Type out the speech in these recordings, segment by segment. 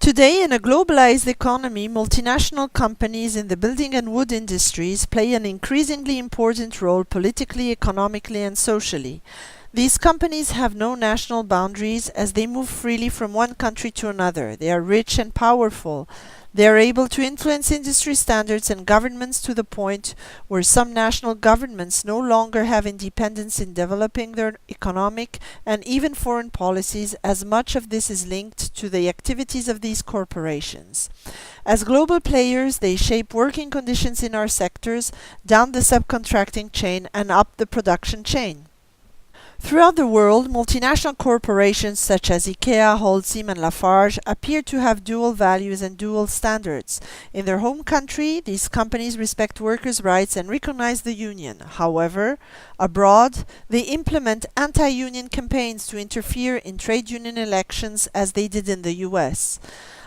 Today, in a globalized economy, multinational companies in the building and wood industries play an increasingly important role politically, economically, and socially. These companies have no national boundaries as they move freely from one country to another. They are rich and powerful. They are able to influence industry standards and governments to the point where some national governments no longer have independence in developing their economic and even foreign policies, as much of this is linked to the activities of these corporations. As global players, they shape working conditions in our sectors, down the subcontracting chain and up the production chain. Throughout the world, multinational corporations such as IKEA, Holcim and Lafarge appear to have dual values and dual standards. In their home country, these companies respect workers' rights and recognize the union. However, abroad, they implement anti-union campaigns to interfere in trade union elections as they did in the US.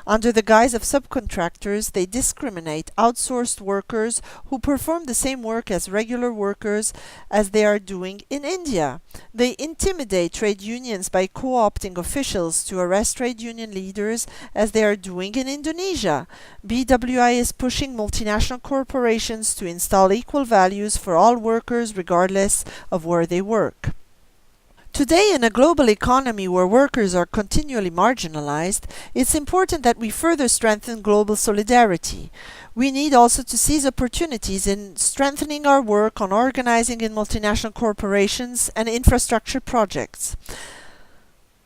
Under the guise of subcontractors, they discriminate outsourced workers who perform the same work as regular workers as they are doing in India. They intimidate trade unions by co-opting officials to arrest trade union leaders as they are doing in Indonesia. BWI is pushing multinational corporations to install equal values for all workers regardless of where they work. Today, in a global economy where workers are continually marginalized, it's important that we further strengthen global solidarity. We need also to seize opportunities in strengthening our work on organizing in multinational corporations and infrastructure projects.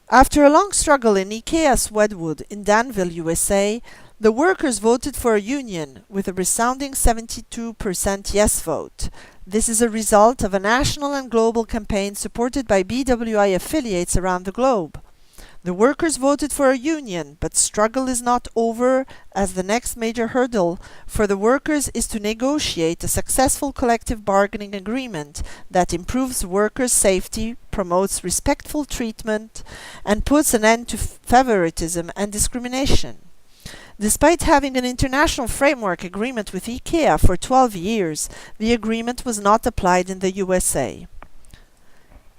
After a long struggle in IKEA's Wedgwood in Danville, USA, the workers voted for a union with a resounding 72% yes vote. This is a result of a national and global campaign supported by BWI affiliates around the globe. The workers voted for a union, but struggle is not over, as the next major hurdle for the workers is to negotiate a successful collective bargaining agreement that improves workers' safety, promotes respectful treatment, and puts an end to favoritism and discrimination. Despite having an international framework agreement with IKEA for 12 years, the agreement was not applied in the USA.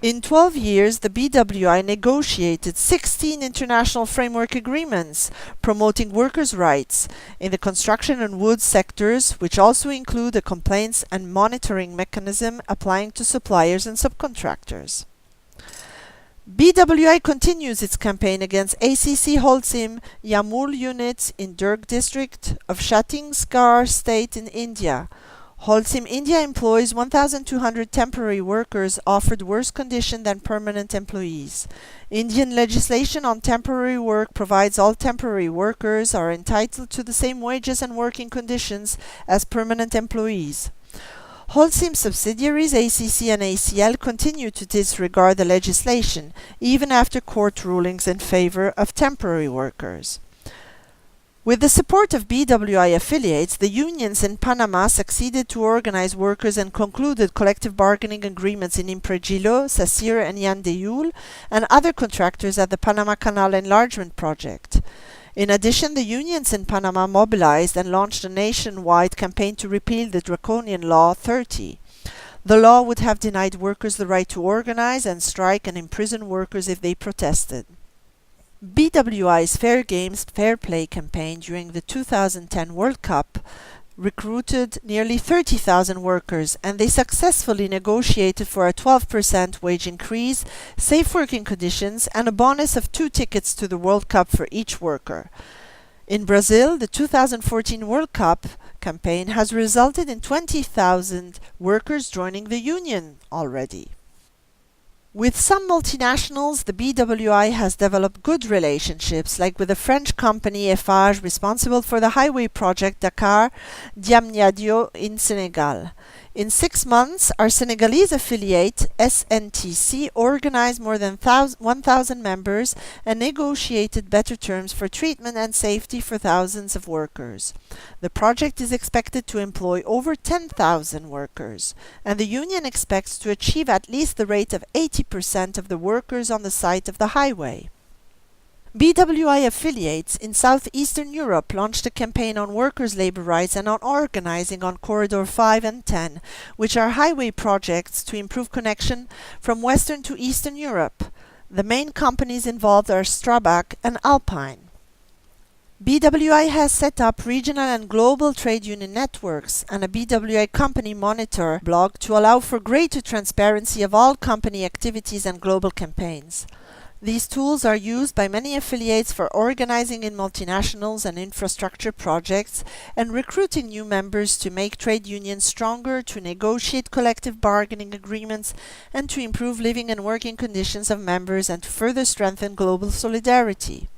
In 12 years, the BWI negotiated 16 international framework agreements promoting workers' rights in the construction and wood sectors, which also include a complaints and monitoring mechanism applying to suppliers and subcontractors. BWI continues its campaign against ACC Holcim Jamul units in Durg district of Chhattisgarh state in India. Holcim India employs 1,200 temporary workers offered worse condition than permanent employees. Indian legislation on temporary work provides all temporary workers are entitled to the same wages and working conditions as permanent employees. Holcim subsidiaries ACC and ACL continue to disregard the legislation, even after court rulings in favor of temporary workers. With the support of BWI affiliates, the unions in Panama succeeded to organize workers and concluded collective bargaining agreements in Impregilo, Sasir and Yandeyul, and other contractors at the Panama Canal Enlargement Project. In addition, the unions in Panama mobilized and launched a nationwide campaign to repeal the draconian Law 30. The law would have denied workers the right to organize and strike and imprison workers if they protested. BWI's Fair Games, Fair Play campaign during the 2010 World Cup recruited nearly 30,000 workers, and they successfully negotiated for a 12% wage increase, safe working conditions, and a bonus of 2 tickets to the World Cup for each worker. In Brazil, the 2014 World Cup campaign has resulted in 20,000 workers joining the union already. With some multinationals, the BWI has developed good relationships, like with the French company Eiffage, responsible for the highway project Dakar-Diamniadio in Senegal. In 6 months, our Senegalese affiliate, SNTC, organized more than 1,000 members and negotiated better terms for treatment and safety for thousands of workers. The project is expected to employ over 10,000 workers, and the union expects to achieve at least the rate of 80% of the workers on the site of the highway. BWI affiliates in southeastern Europe launched a campaign on workers' labor rights and on organizing on Corridor 5 and 10, which are highway projects to improve connection from Western to Eastern Europe. The main companies involved are Strabag and Alpine. BWI has set up regional and global trade union networks and a BWI Company Monitor blog to allow for greater transparency of all company activities and global campaigns. These tools are used by many affiliates for organizing in multinationals and infrastructure projects and recruiting new members to make trade unions stronger, to negotiate collective bargaining agreements, and to improve living and working conditions of members and to further strengthen global solidarity.